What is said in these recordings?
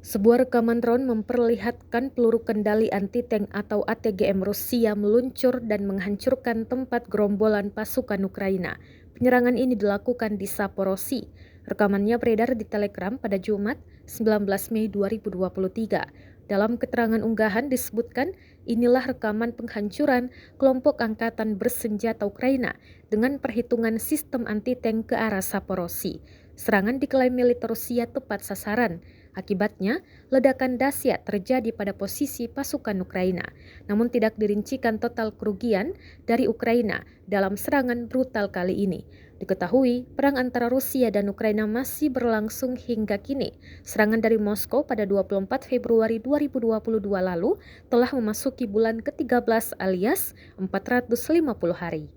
Sebuah rekaman drone memperlihatkan peluru kendali anti-tank atau ATGM Rusia meluncur dan menghancurkan tempat gerombolan pasukan Ukraina. Penyerangan ini dilakukan di Zaporozhye. Rekamannya beredar di Telegram pada Jumat, 19 Mei 2023. Dalam keterangan unggahan disebutkan, inilah rekaman penghancuran kelompok angkatan bersenjata Ukraina dengan perhitungan sistem anti-tank ke arah Zaporozhye. Serangan diklaim militer Rusia tepat sasaran. Akibatnya, ledakan dahsyat terjadi pada posisi pasukan Ukraina, namun tidak dirincikan total kerugian dari Ukraina dalam serangan brutal kali ini. Diketahui, perang antara Rusia dan Ukraina masih berlangsung hingga kini. Serangan dari Moskow pada 24 Februari 2022 lalu telah memasuki bulan ke-13 alias 450 hari.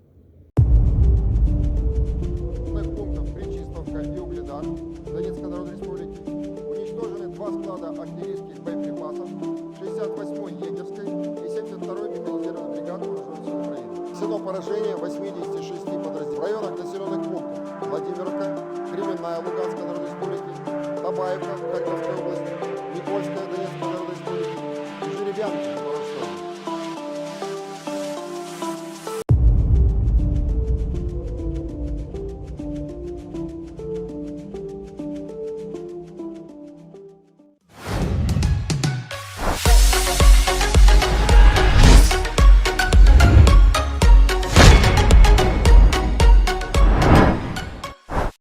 Донецкой Народной Республики уничтожены 2 склада артиллерийских боеприпасов 68-й егерской и 72-й механизированной бригады вооруженных сил Украины. Нанесено поражение 86 подразделений. В районах населенных пунктов Владимировка, Кременная Луганской Народной Республики, Табаевка Харьковской области, Никольская Донецкой Народной Республики и Жеребянка